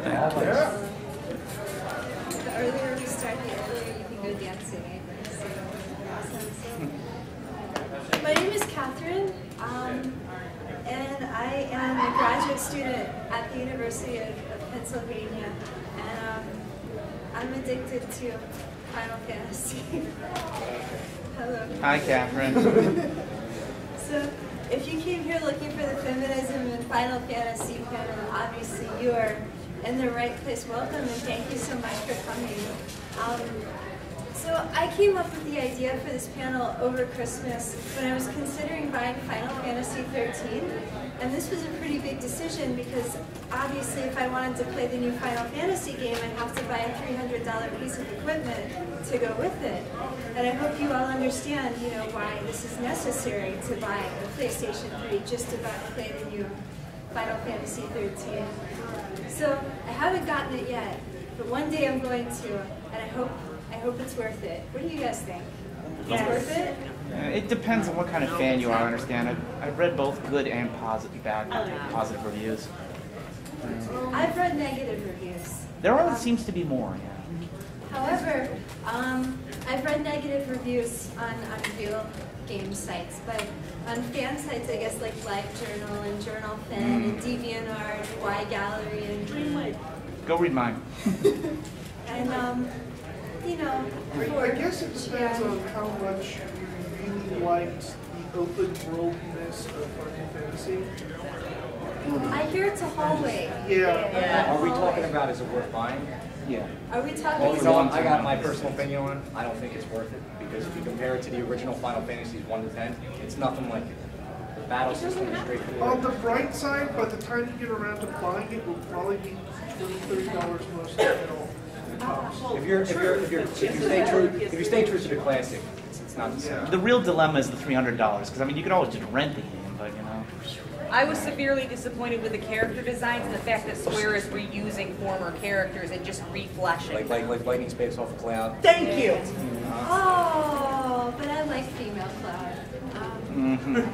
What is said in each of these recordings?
Yeah. The earlier we start, the earlier you can go dancing. So, awesome. My name is Catherine, and I am a graduate student at the University of Pennsylvania, and I'm addicted to Final Fantasy. Hello. Hi, Catherine. So, if you came here looking for the Feminism and Final Fantasy panel, obviously you are in the right place. Welcome, and thank you so much for coming. So I came up with the idea for this panel over Christmas when I was considering buying Final Fantasy XIII, and this was a pretty big decision because obviously if I wanted to play the new Final Fantasy game, I'd have to buy a $300 piece of equipment to go with it. And I hope you all understand, why this is necessary to buy a PlayStation 3 just to play the new Final Fantasy XIII. So I haven't gotten it yet, but one day I'm going to, and I hope it's worth it. What do you guys think? It's worth it? It depends on what kind of fan you are, I understand. I've read both good and positive reviews. I've read negative reviews. There seems to be more, yeah. However, I've read negative reviews on real game sites, but on fan sites, I guess like LiveJournal and JournalFan and DeviantArt and YGallery and Greenlight. Go read mine. And I guess it depends on how much you really liked the open worldness of Final Fantasy. I hear it's a hallway. Yeah. Are we talking about is it worth buying? Yeah. Are we talking? Well, you know what? I got my personal opinion on it. I don't think it's worth it because if you compare it to the original Final Fantasies 1 to 10, it's nothing like it. The battle system is straightforward. On the bright side, by the time you get around to buying it, will probably be $30 most of If you stay true to the classic, it's not the same. The real dilemma is the $300, because I mean you could always just rent the game, but I was severely disappointed with the character designs and the fact that Square is reusing former characters and just refleshing. Like lightning space off a cloud. Thank you. Oh, but I like female Cloud.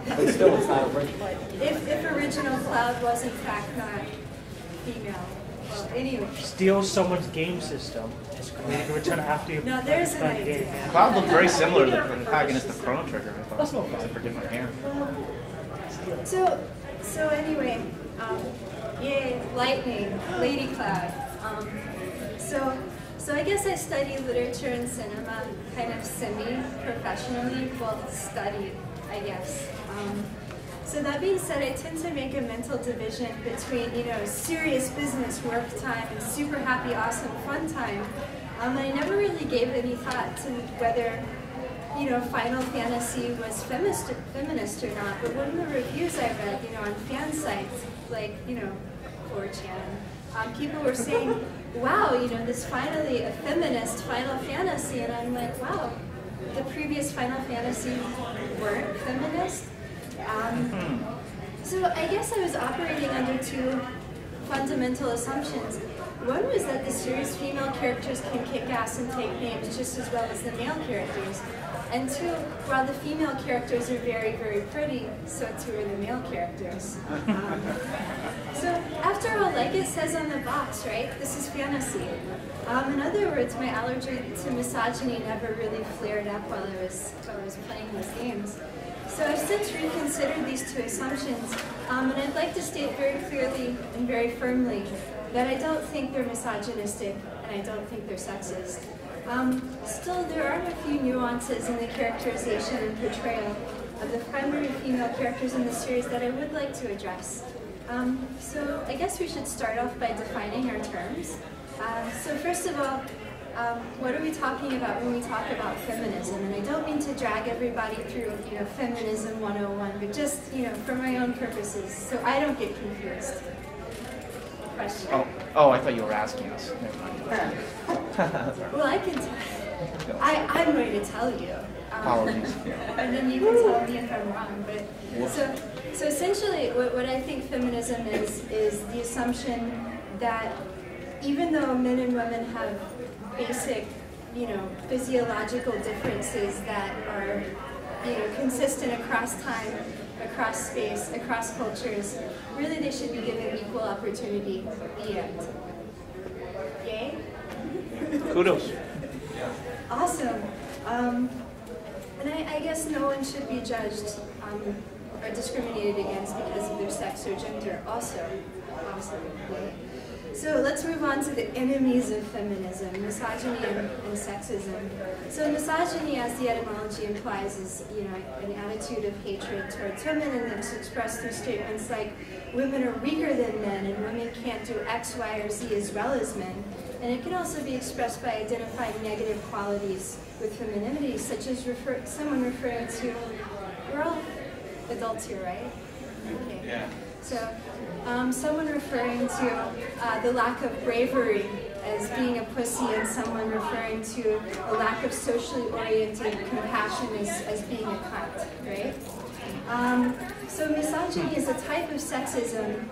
But still, it's not original. If original Cloud was in fact not female. Well, anyway. Steals someone's game system. It's going to return after you. No, there's an idea. Cloud looked very similar to the protagonist of Chrono Trigger, I thought, except for different hair. So anyway, yay, lightning, Lady Cloud. So I guess I study literature and cinema kind of semi-professionally. Well, studied, I guess. So that being said, I tend to make a mental division between, serious business work time and super happy, awesome, fun time. And I never really gave any thought to whether, Final Fantasy was feminist or not. But one of the reviews I read, on fan sites, like, 4chan, people were saying, wow, this finally a feminist Final Fantasy. And I'm like, wow, the previous Final Fantasy weren't feminist? So I guess I was operating under two fundamental assumptions. One was that the series' female characters can kick ass and take names just as well as the male characters. And two, while the female characters are very, very pretty, so too are the male characters. So after all, like it says on the box, right, this is fantasy. In other words, my allergy to misogyny never really flared up while I was playing these games. So I've since reconsidered these two assumptions, and I'd like to state very clearly and very firmly that I don't think they're misogynistic, and I don't think they're sexist. Still, there are a few nuances in the characterization and portrayal of the primary female characters in the series that I would like to address. So I guess we should start off by defining our terms. So first of all, what are we talking about when we talk about feminism? And I don't mean to drag everybody through, Feminism 101, but just, for my own purposes, so I don't get confused. Question? Oh, I thought you were asking us. Never mind. Well, I can I'm going to tell you. Apologies. And then you can tell me if I'm wrong. But so essentially, what I think feminism is the assumption that even though men and women have basic, physiological differences that are, consistent across time, across space, across cultures, really they should be given equal opportunity, the end. Kudos. Awesome. And I guess no one should be judged or discriminated against because of their sex or gender also. Awesome. So let's move on to the enemies of feminism, misogyny and sexism. So misogyny, as the etymology implies, is an attitude of hatred towards women, and it's expressed through statements like women are weaker than men and women can't do X, Y, or Z as well as men. And it can also be expressed by identifying negative qualities with femininity, such as someone referring to, we're all adults here, right? Okay. Yeah. So someone referring to the lack of bravery as being a pussy, and someone referring to a lack of socially oriented compassion as being a cunt, right? So misogyny is a type of sexism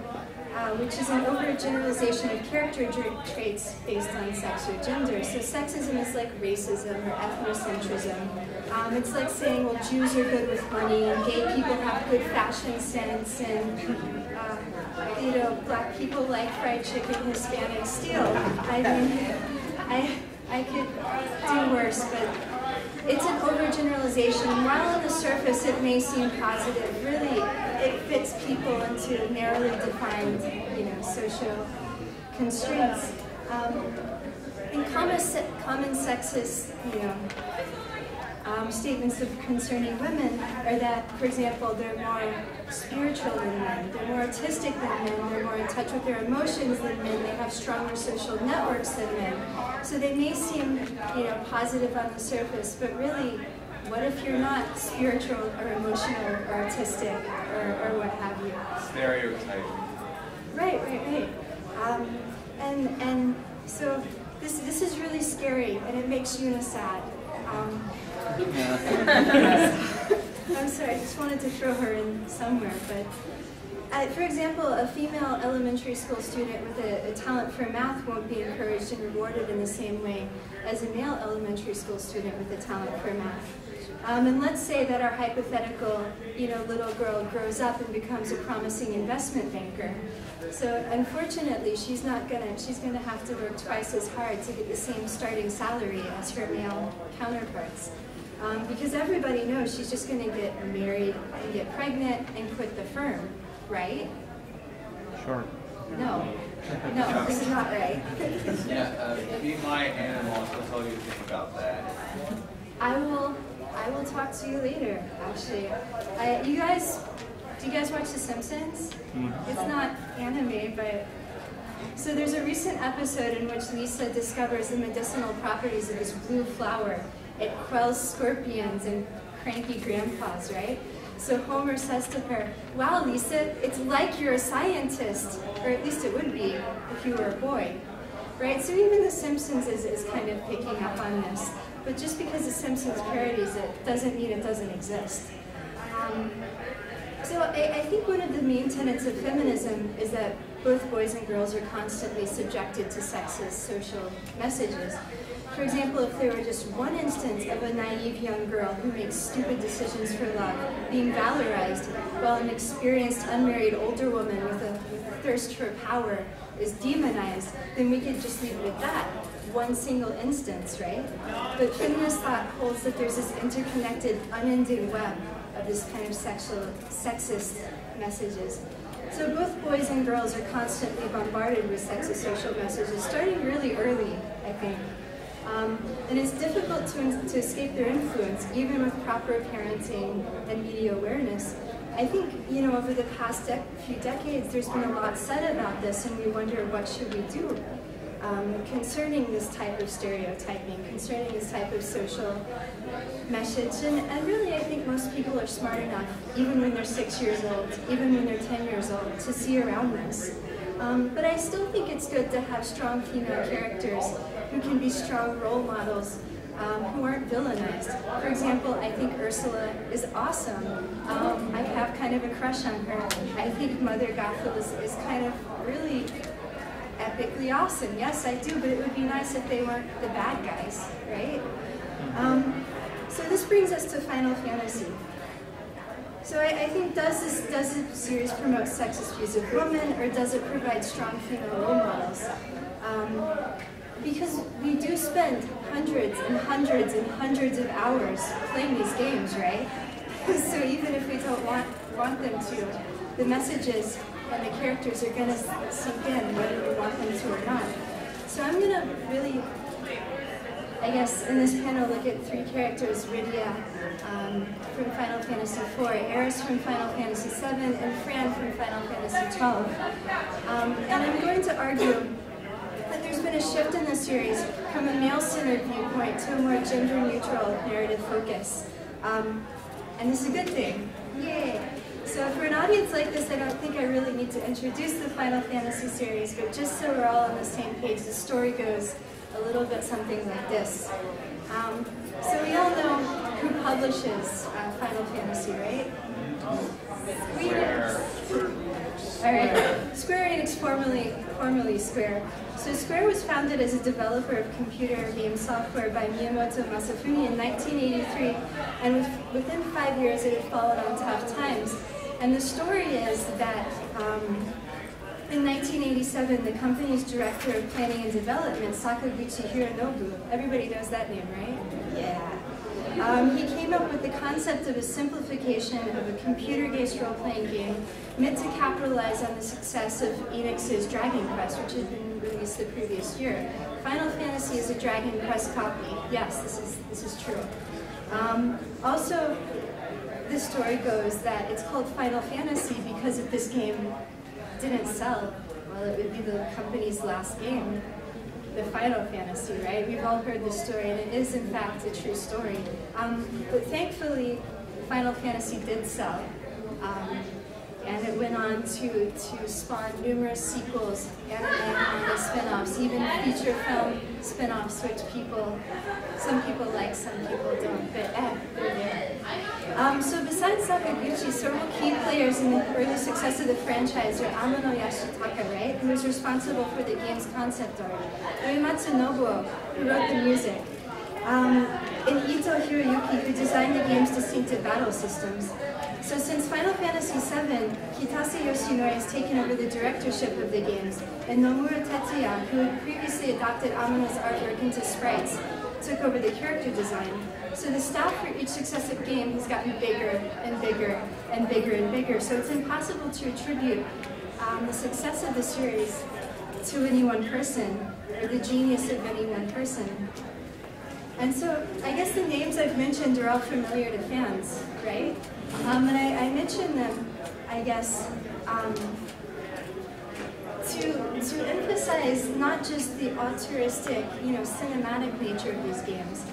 which is an overgeneralization of character traits based on sex or gender. So sexism is like racism or ethnocentrism. It's like saying, well, Jews are good with money, and gay people have good fashion sense, and black people like fried chicken, Hispanics steal. I mean, I could do worse, but it's an overgeneralization. While on the surface it may seem positive, really it fits people into narrowly defined, social constraints. And common sexist, statements concerning women are that, for example, they're more spiritual than men, they're more artistic than men, they're more in touch with their emotions than men, they have stronger social networks than men. So they may seem, positive on the surface, but really, what if you're not spiritual or emotional or artistic or what have you? Stereotyping. Right. And so this is really scary, and it makes Yuna sad. I'm sorry, I just wanted to throw her in somewhere, but for example, a female elementary school student with a talent for math won't be encouraged and rewarded in the same way as a male elementary school student with a talent for math. And let's say that our hypothetical, little girl grows up and becomes a promising investment banker. So unfortunately, she's gonna have to work twice as hard to get the same starting salary as her male counterparts. Because everybody knows she's just gonna get married and get pregnant and quit the firm, right? Sure. No, this is not right. Yeah, be my animal, I'll tell you a thing about that. I will talk to you later, actually. Do you guys watch The Simpsons? It's not anime, but... So there's a recent episode in which Lisa discovers the medicinal properties of this blue flower. It quells scorpions and cranky grandpas, right? So Homer says to her, wow, Lisa, it's like you're a scientist. Or at least it would be if you were a boy. Right? So even The Simpsons is kind of picking up on this. But just because The Simpsons parodies it doesn't mean it doesn't exist. So I think one of the main tenets of feminism is that both boys and girls are constantly subjected to sexist social messages. For example, if there were just one instance of a naive young girl who makes stupid decisions for love being valorized, while an experienced unmarried older woman with a thirst for power is demonized, then we could just leave it at that. One single instance, right? But feminist thought holds that there's this interconnected, unending web of this kind of sexist messages. So both boys and girls are constantly bombarded with sexist social messages, starting really early, I think. And it's difficult to escape their influence, even with proper parenting and media awareness. I think, over the past few decades, there's been a lot said about this, and we wonder, what should we do concerning this type of stereotyping, concerning this type of social message. And really, I think most people are smart enough, even when they're 6 years old, even when they're 10 years old, to see around this. But I still think it's good to have strong female characters who can be strong role models, who aren't villainized. For example, I think Ursula is awesome. I have kind of a crush on her. I think Mother Gothel is kind of really epically awesome. Yes, I do, but it would be nice if they weren't the bad guys, right? So this brings us to Final Fantasy. So I think, does the series promote sexist views of women, or does it provide strong female role models? because we do spend hundreds and hundreds and hundreds of hours playing these games, right? So even if we don't want them to, the messages and the characters are going to sink in whether we want them to or not. So I'm going to really, I guess, in this panel look at three characters: Rydia from Final Fantasy IV, Eris from Final Fantasy VII, and Fran from Final Fantasy XII. And I'm going to argue that there's been a shift in the series from a male-centered viewpoint to a more gender-neutral narrative focus. And this is a good thing. Yay! So for an audience like this, I don't think I really need to introduce the Final Fantasy series, but just so we're all on the same page, the story goes a little bit something like this. So we all know who publishes Final Fantasy, right? Alright, Square Enix, formerly Square. So Square was founded as a developer of computer game software by Miyamoto Masafumi in 1983, and within 5 years it had fallen on tough times. And the story is that in 1987, the company's director of planning and development, Sakaguchi Hironobu, everybody knows that name, right? Yeah. He came up with the concept of a simplification of a computer-based role-playing game meant to capitalize on the success of Enix's Dragon Quest, which had been released the previous year. Final Fantasy is a Dragon Quest copy. Yes, this is true. Also, the story goes that it's called Final Fantasy because if this game didn't sell, well, it would be the company's last game, the Final Fantasy, right? We've all heard this story, and it is, in fact, a true story. But thankfully, Final Fantasy did sell. And it went on to spawn numerous sequels, anime and manga spin-offs, even feature film spin-offs, which some people like, some people don't, but they're there. So besides Sakaguchi, several key players in the early success of the franchise are Amano Yashitaka, right, who was responsible for the game's concept art, Uematsu Nobuo, who wrote the music, and Ito Hiroyuki, who designed the game's distinctive battle systems. So since Final Fantasy VII, Kitase Yoshinori has taken over the directorship of the games, and Nomura Tetsuya, who had previously adopted Amano's artwork into sprites, took over the character design. So the staff for each successive game has gotten bigger and bigger and bigger and bigger, so it's impossible to attribute the success of the series to any one person, or the genius of any one person. And so I guess the names I've mentioned are all familiar to fans, right? And I mentioned them, I guess, to emphasize not just the auteuristic, cinematic nature of these games,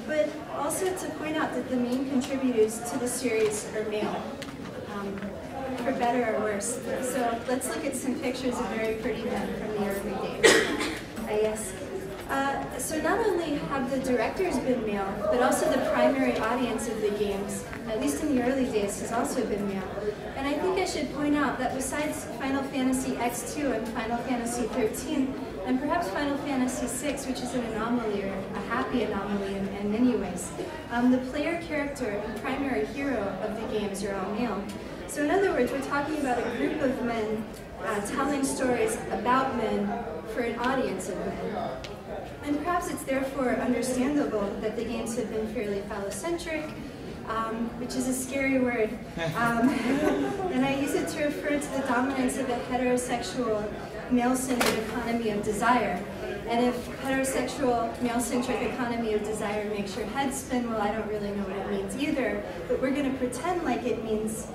but also to point out that the main contributors to the series are male, for better or worse. So let's look at some pictures of very pretty men from the early days, I guess. So not only have the directors been male, but also the primary audience of the games, at least in the early days, has also been male. And I think I should point out that besides Final Fantasy X2 and Final Fantasy XIII, and perhaps Final Fantasy VI, which is an anomaly, or a happy anomaly in many ways, the player character and primary hero of the games are all male. So in other words, we're talking about a group of men telling stories about men for an audience of men. And perhaps it's therefore understandable that the games have been fairly phallocentric, which is a scary word. And I use it to refer to the dominance of a heterosexual, male-centered economy of desire. And if heterosexual, male-centric economy of desire makes your head spin, well, I don't really know what it means either, but we're going to pretend like it means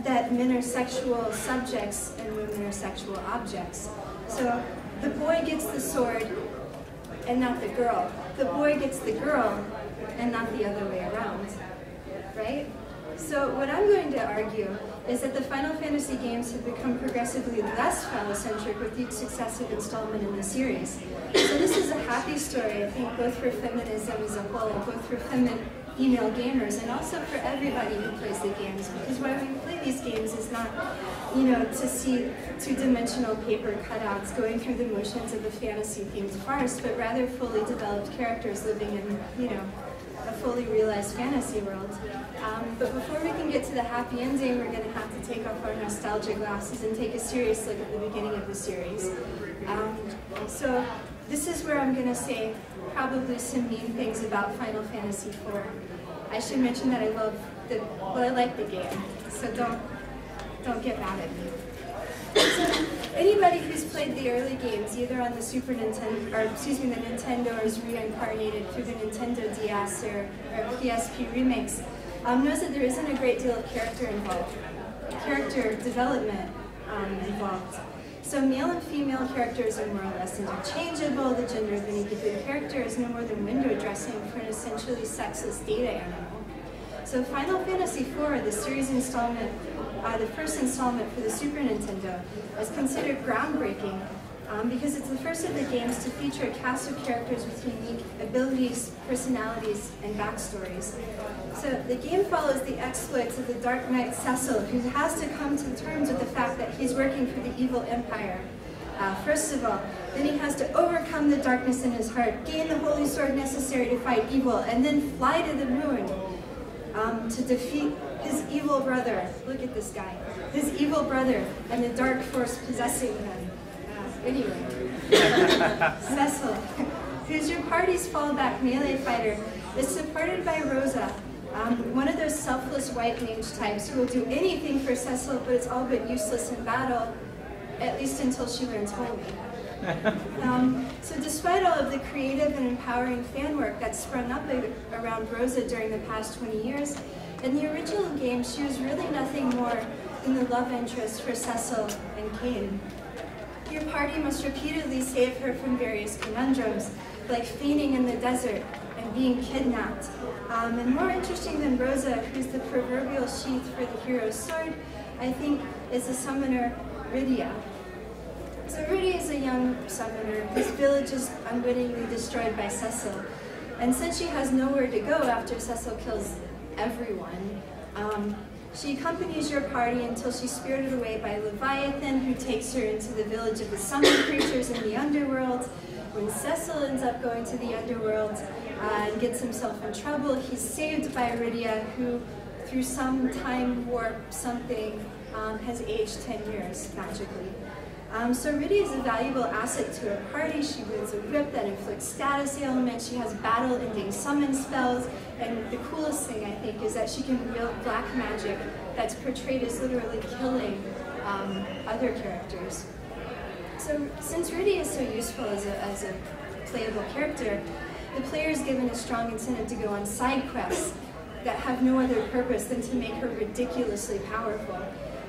that men are sexual subjects and women are sexual objects. So the boy gets the sword and not the girl. The boy gets the girl and not the other way around, right? So what I'm going to argue is that the Final Fantasy games have become progressively less phallocentric with each successive installment in the series. So this is a happy story, I think, both for feminism as a whole, both for female gamers, and also for everybody who plays the games, because why we play these games is not, to see two-dimensional paper cutouts going through the motions of a fantasy-themed farce, but rather fully developed characters living in, a fully realized fantasy world. But before we can get to the happy ending, we're going to have to take off our nostalgia glasses and take a serious look at the beginning of the series. So this is where I'm going to say probably some mean things about Final Fantasy IV. I should mention that I like the game, so don't get mad at me. So anybody who's played the early games, either on the Super Nintendo, or excuse me, the Nintendo is reincarnated through the Nintendo DS or PSP remakes, knows that there isn't a great deal of character development involved. So male and female characters are more or less interchangeable. The gender of any given character is no more than window dressing for an essentially sexless data animal. So Final Fantasy IV, the series installment, the first installment for the Super Nintendo, is considered groundbreaking because it's the first of the games to feature a cast of characters with unique abilities, personalities, and backstories. So the game follows the exploits of the Dark Knight Cecil, who has to come to terms with the fact that he's working for the evil empire. First of all, then he has to overcome the darkness in his heart, gain the holy sword necessary to fight evil, and then fly to the moon to defeat his evil brother. Look at this guy. His evil brother and the dark force possessing him. Anyway, Cecil, who's your party's fallback melee fighter, is supported by Rosa, one of those selfless white mage types who will do anything for Cecil, but it's all but useless in battle, at least until she learns holy. So despite all of the creative and empowering fan work that's sprung up around Rosa during the past 20 years, in the original game she was really nothing more than the love interest for Cecil and Cain. Your party must repeatedly save her from various conundrums, like fainting in the desert and being kidnapped. And more interesting than Rosa, who's the proverbial sheath for the hero's sword, I think is the summoner Rydia. So Rydia is a young summoner whose village is unwittingly destroyed by Cecil. And since she has nowhere to go after Cecil kills everyone, she accompanies your party until she's spirited away by Leviathan, who takes her into the village of the summoned creatures in the underworld. When Cecil ends up going to the underworld and gets himself in trouble, he's saved by Rydia, who, through some time warp something, has aged 10 years magically. So Rydia is a valuable asset to her party. She wields a whip that inflicts status ailments. She has battle-ending summon spells. And the coolest thing, I think, is that she can wield black magic that's portrayed as literally killing other characters. So since Rydia is so useful as a playable character, the player is given a strong incentive to go on side quests that have no other purpose than to make her ridiculously powerful.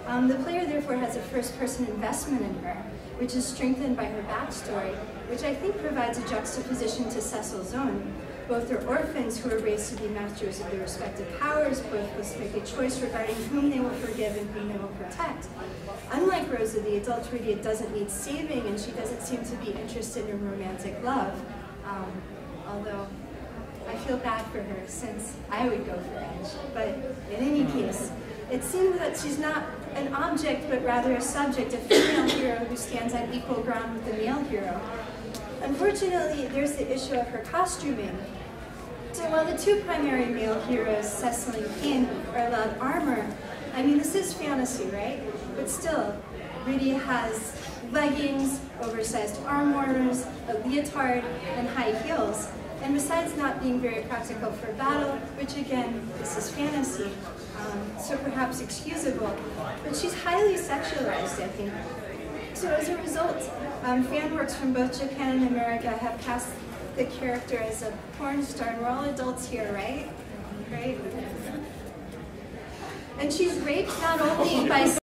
The player therefore has a first-person investment in her, which is strengthened by her backstory, which I think provides a juxtaposition to Cecil's own. Both are orphans who are raised to be masters of their respective powers. Both must make a choice regarding whom they will forgive and whom they will protect. Unlike Rosa, the adult Rydia doesn't need saving, and she doesn't seem to be interested in romantic love, although I feel bad for her, since I would go for Edge. But in any case, it seems that she's not an object, but rather a subject, a female hero who stands on equal ground with the male hero. Unfortunately, there's the issue of her costuming. So while the two primary male heroes, Cecil and Cain, are allowed armor, I mean, this is fantasy, right? But still, Rydia has leggings, oversized armors, a leotard, and high heels. And besides not being very practical for battle, which again, this is fantasy, so perhaps excusable, but she's highly sexualized, I think. So as a result, fan works from both Japan and America have cast the character as a porn star, and we're all adults here, right? Right? And she's raped not only by